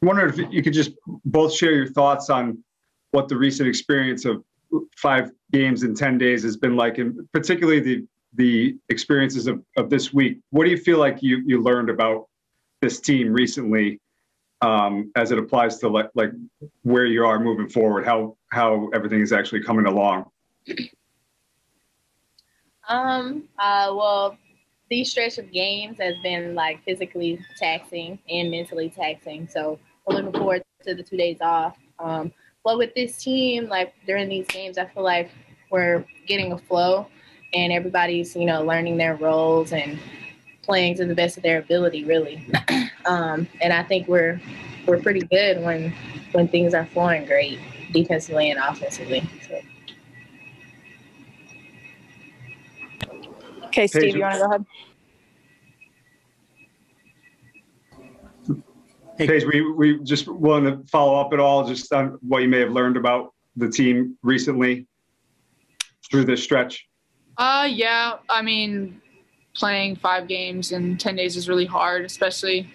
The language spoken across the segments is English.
wonder if you could just both share your thoughts on what the recent experience of 5 games in 10 days has been like, and particularly the experiences of this week. What do you feel like you learned about this team recently, as it applies to like where you are moving forward, how everything is actually coming along? Well, these stretch of games has been like physically taxing and mentally taxing. So we're looking forward to the 2 days off. But with this team, like during these games, I feel like we're getting a flow and everybody's, learning their roles and playing to the best of their ability, really. And I think we're pretty good when things are flowing great defensively and offensively. So. Okay, Steve, you want to go ahead? Paige, we just want to follow up at all just on what you may have learned about the team recently through this stretch? Yeah. I mean, playing 5 games in 10 days is really hard, especially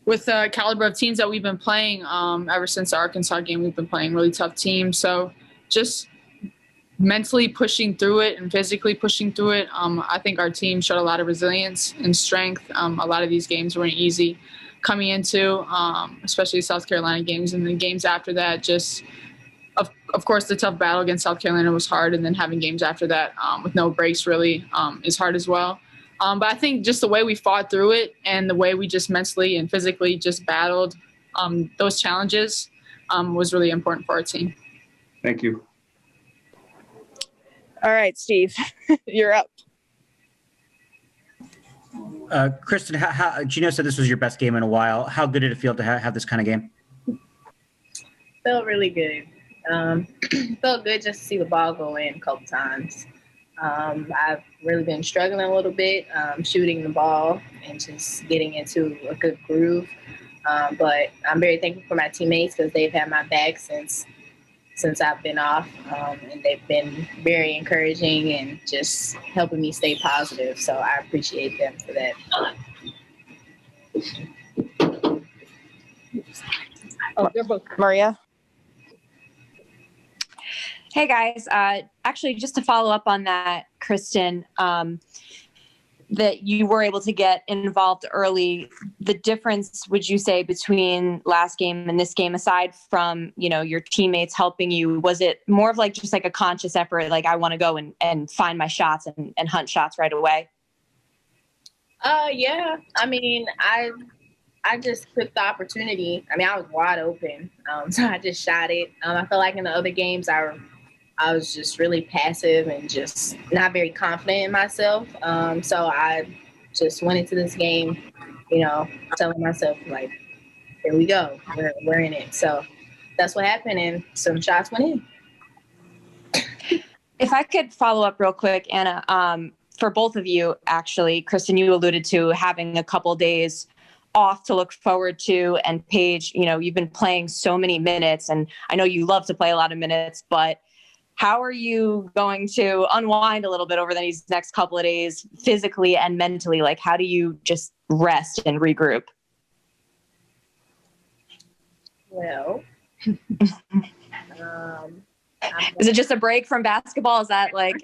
with the caliber of teams that we've been playing. Ever since the Arkansas game, we've been playing really tough teams. So just mentally pushing through it and physically pushing through it. I think our team showed a lot of resilience and strength. A lot of these games weren't easy coming into, especially South Carolina games. And the games after that, just, of course, the tough battle against South Carolina was hard. And then having games after that with no breaks really is hard as well. But I think just the way we fought through it and the way we just mentally and physically just battled those challenges was really important for our team. Thank you. All right, Steve, you're up. Christyn, Gino said this was your best game in a while. How good did it feel to have this kind of game? Felt really good. Felt good just to see the ball go in a couple times. I've really been struggling a little bit, shooting the ball and just getting into a good groove. But I'm very thankful for my teammates because they've had my back since I've been off, and they've been very encouraging and just helping me stay positive. So I appreciate them for that. Oh, Maria. Hey guys, actually just to follow up on that, Christyn, that you were able to get involved early, the difference, would you say, between last game and this game, aside from, your teammates helping you, was it more of like just like a conscious effort, like I want to go and find my shots and hunt shots right away? Yeah. I mean, I just took the opportunity. I mean, I was wide open, so I just shot it. I feel like in the other games, I was just really passive and just not very confident in myself. So I just went into this game, telling myself, like, here we go. We're in it. So that's what happened, and some shots went in. If I could follow up real quick, Anna, for both of you, actually, Christyn, you alluded to having a couple days off to look forward to, and Paige, you've been playing so many minutes, and I know you love to play a lot of minutes, but how are you going to unwind a little bit over these next couple of days, physically and mentally? Like, how do you just rest and regroup? Well, is it just a break from basketball? Is that like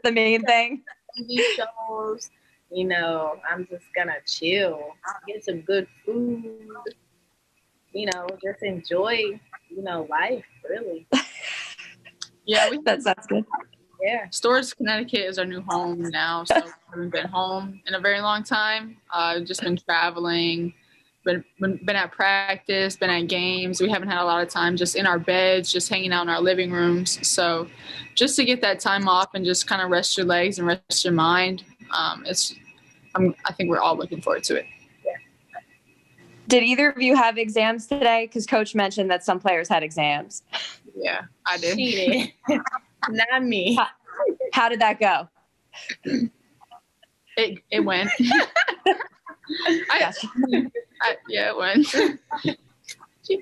the main thing? TV shows, I'm just gonna chill, get some good food, just enjoy, life, really. Yeah, that sounds good. Yeah. Storrs, Connecticut is our new home now, so we haven't been home in a very long time. Just been traveling, been at practice, been at games. We haven't had a lot of time just in our beds, just hanging out in our living rooms. So just to get that time off and just kind of rest your legs and rest your mind, I think we're all looking forward to it. Yeah. Did either of you have exams today? Because Coach mentioned that some players had exams. Yeah, I did. She did. Not me. How did that go? It went. Yeah, it went.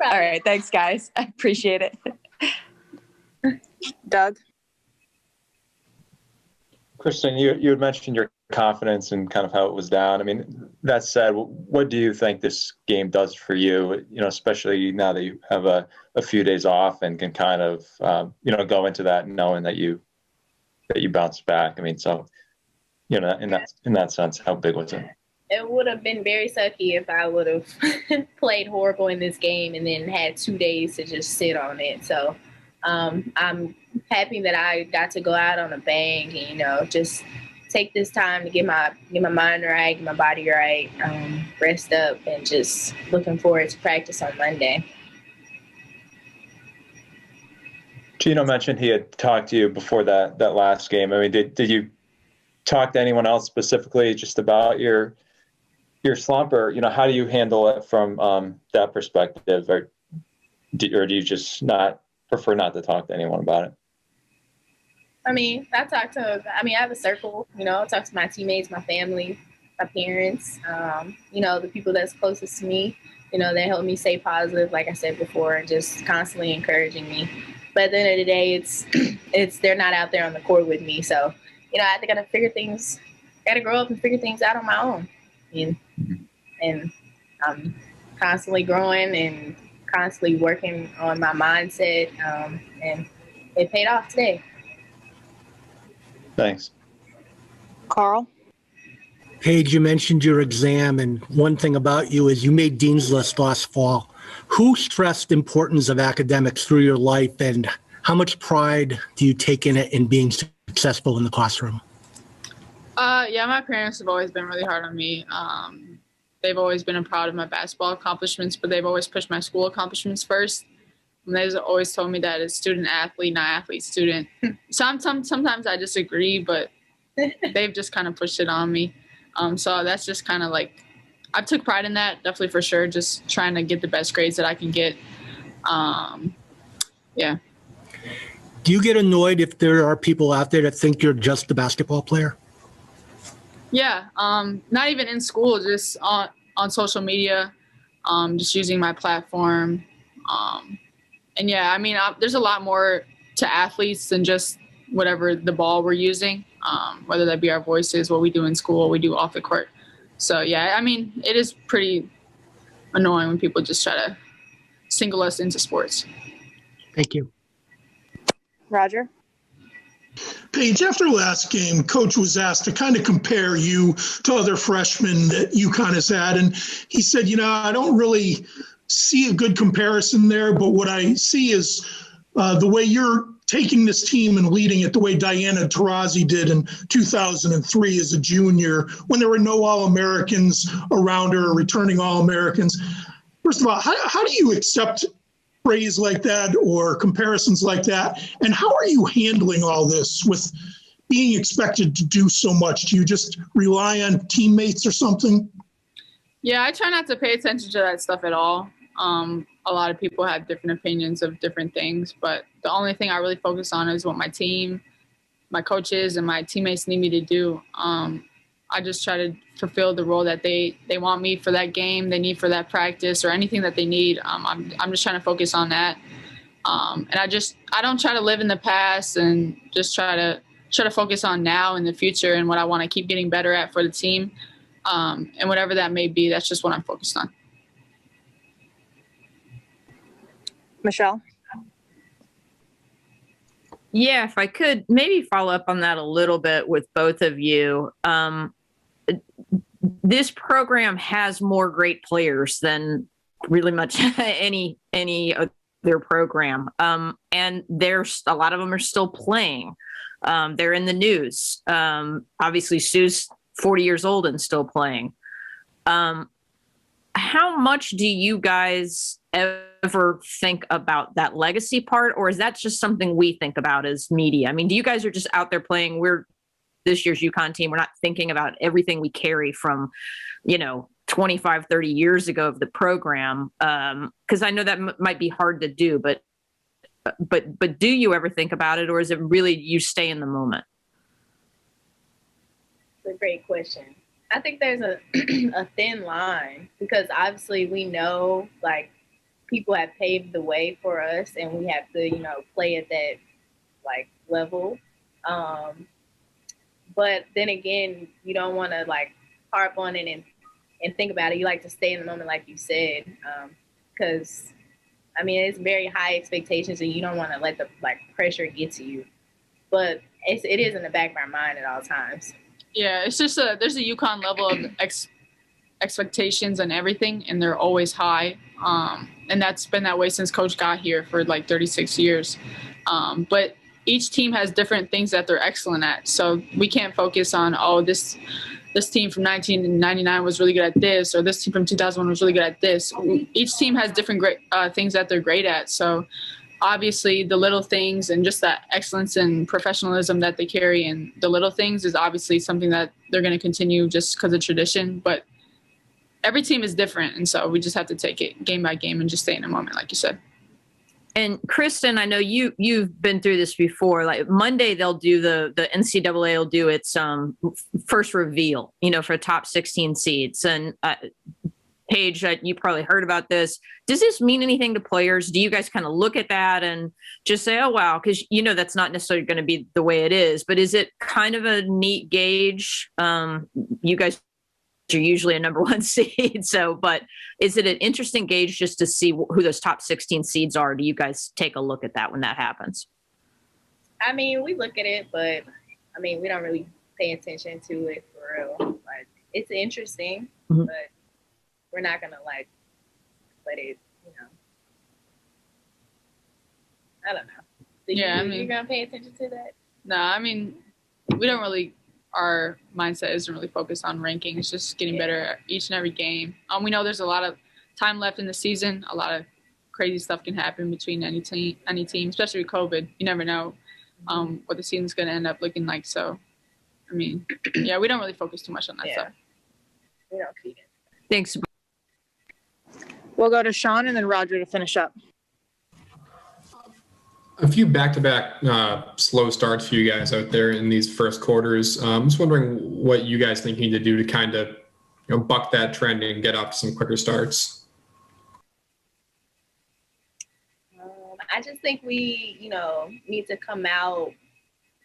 All right, thanks, guys. I appreciate it. Doug? Christyn, you had mentioned your confidence and kind of how it was down. I mean, that said, what do you think this game does for you, especially now that you have a few days off and can kind of, go into that knowing that you bounce back? I mean, so, in that sense, how big was it? It would have been very sucky if I would have played horrible in this game and then had 2 days to just sit on it. So I'm happy that I got to go out on a bang and, just take this time to get my mind right, get my body right, rest up, and just looking forward to practice on Monday. Gino mentioned he had talked to you before that last game. I mean, did you talk to anyone else specifically just about your slump, or how do you handle it from that perspective, or do you just prefer not to talk to anyone about it? I mean, I have a circle, I talk to my teammates, my family, my parents, the people that's closest to me, they help me stay positive, like I said before, and just constantly encouraging me. But at the end of the day, they're not out there on the court with me. So, I have to got to grow up and figure things out on my own. And I'm constantly growing and constantly working on my mindset, and it paid off today. Thanks. Carl? Paige, you mentioned your exam, and one thing about you is you made Dean's List last fall. Who stressed the importance of academics through your life, and how much pride do you take in it in being successful in the classroom? Yeah, my parents have always been really hard on me. They've always been proud of my basketball accomplishments, but they've always pushed my school accomplishments first. And they've always told me that it's student athlete, not athlete student. Sometimes I disagree, but they've just kind of pushed it on me. So that's just kind of like, I took pride in that, definitely for sure, just trying to get the best grades that I can get. Yeah. Do you get annoyed if there are people out there that think you're just a basketball player? Yeah, not even in school, just on social media, just using my platform. And yeah, I mean, there's a lot more to athletes than just whatever the ball we're using, whether that be our voices, what we do in school, what we do off the court. So yeah, I mean, it is pretty annoying when people just try to single us into sports. Thank you. Roger? Paige, after last game, Coach was asked to kind of compare you to other freshmen that UConn has had. And he said, I don't really see a good comparison there, but what I see is the way you're taking this team and leading it the way Diana Taurasi did in 2003 as a junior, when there were no All-Americans around her, returning All-Americans. First of all, how do you accept praise like that or comparisons like that? And how are you handling all this with being expected to do so much? Do you just rely on teammates or something? Yeah, I try not to pay attention to that stuff at all. A lot of people have different opinions of different things, but the only thing I really focus on is what my team, my coaches, and my teammates need me to do. I just try to fulfill the role that they want me for that game, they need for that practice, or anything that they need. I'm just trying to focus on that. And I don't try to live in the past, and just try to focus on now and the future and what I want to keep getting better at for the team. And whatever that may be, that's just what I'm focused on. Michelle? Yeah, if I could maybe follow up on that a little bit with both of you. This program has more great players than really much any other program. And there's a lot of them are still playing. They're in the news. Obviously, Sue's 40 years old and still playing. How much do you guys ever think about that legacy part, or is that just something we think about as media? I mean, do you guys are just out there playing? We're this year's UConn team. We're not thinking about everything we carry from, 25, 30 years ago of the program. Because I know that might be hard to do, but do you ever think about it, or is it really you stay in the moment? It's a great question. I think there's a thin line, because obviously we know, like, people have paved the way for us, and we have to, play at that, like, level. But then again, you don't want to like harp on it and think about it. You like to stay in the moment, like you said, because I mean it's very high expectations, and you don't want to let the like pressure get to you. But it is in the back of our mind at all times. Yeah, it's just there's a UConn level of expectations and everything, and they're always high. And that's been that way since Coach got here for like 36 years. But each team has different things that they're excellent at. So we can't focus on, this team from 1999 was really good at this, or this team from 2001 was really good at this. Each team has different great things that they're great at. So obviously the little things and just that excellence and professionalism that they carry and the little things is obviously something that they're going to continue just because of tradition. But every team is different, and so we just have to take it game by game and just stay in the moment, like you said. And Christyn, I know you've been through this before. Like Monday, they'll do the NCAA will do its first reveal, for top 16 seeds. And Paige, you probably heard about this. Does this mean anything to players? Do you guys kind of look at that and just say, "Oh wow," because that's not necessarily going to be the way it is. But is it kind of a neat gauge? You guys are usually a number 1 seed. But is it an interesting gauge just to see who those top 16 seeds are? Do you guys take a look at that when that happens? I mean, we look at it, but I mean, we don't really pay attention to it for real. Like, it's interesting, but we're not gonna like let it, I don't know. You're gonna pay attention to that? No, I mean, we don't really. Our mindset isn't really focused on ranking. It's just getting better each and every game. We know there's a lot of time left in the season. A lot of crazy stuff can happen between any team, especially with COVID. You never know what the season's going to end up looking like. So, I mean, yeah, we don't really focus too much on that stuff. We don't feed it. Thanks. We'll go to Sean and then Roger to finish up. A few back-to-back slow starts for you guys out there in these first quarters. I'm just wondering what you guys think you need to do to kind of buck that trend and get off to some quicker starts. I just think we, need to come out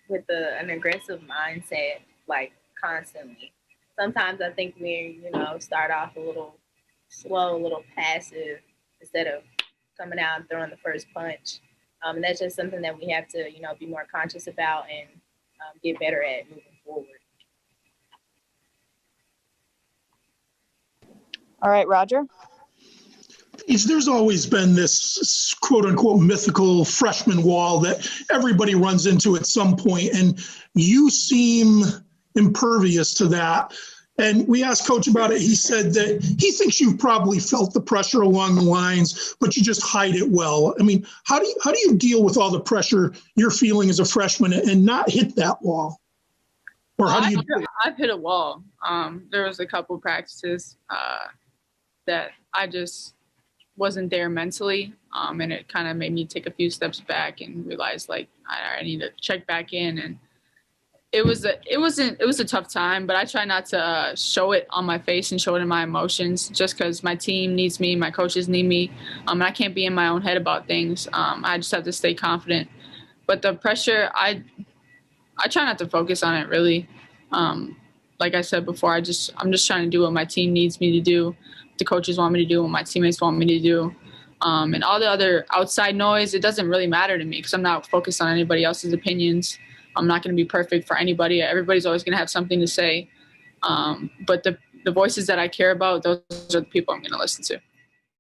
with an aggressive mindset, like constantly. Sometimes I think we, start off a little slow, a little passive instead of coming out and throwing the first punch. And that's just something that we have to, be more conscious about and get better at moving forward. All right, Roger. There's always been this quote unquote mythical freshman wall that everybody runs into at some point, and you seem impervious to that. And we asked Coach about it. He said that he thinks you've probably felt the pressure along the lines, but you just hide it well. I mean, how do you deal with all the pressure you're feeling as a freshman and not hit that wall? Or how do you? I've hit a wall. There was a couple practices that I just wasn't there mentally, and it kind of made me take a few steps back and realize like I need to check back in. And it was a tough time, but I try not to show it on my face and show it in my emotions, just because my team needs me, my coaches need me, and I can't be in my own head about things. I just have to stay confident. But the pressure, I try not to focus on it really. Like I said before, I'm just trying to do what my team needs me to do, what the coaches want me to do, what my teammates want me to do. And all the other outside noise, it doesn't really matter to me because I'm not focused on anybody else's opinions. I'm not going to be perfect for anybody. Everybody's always going to have something to say. But the voices that I care about, those are the people I'm going to listen to.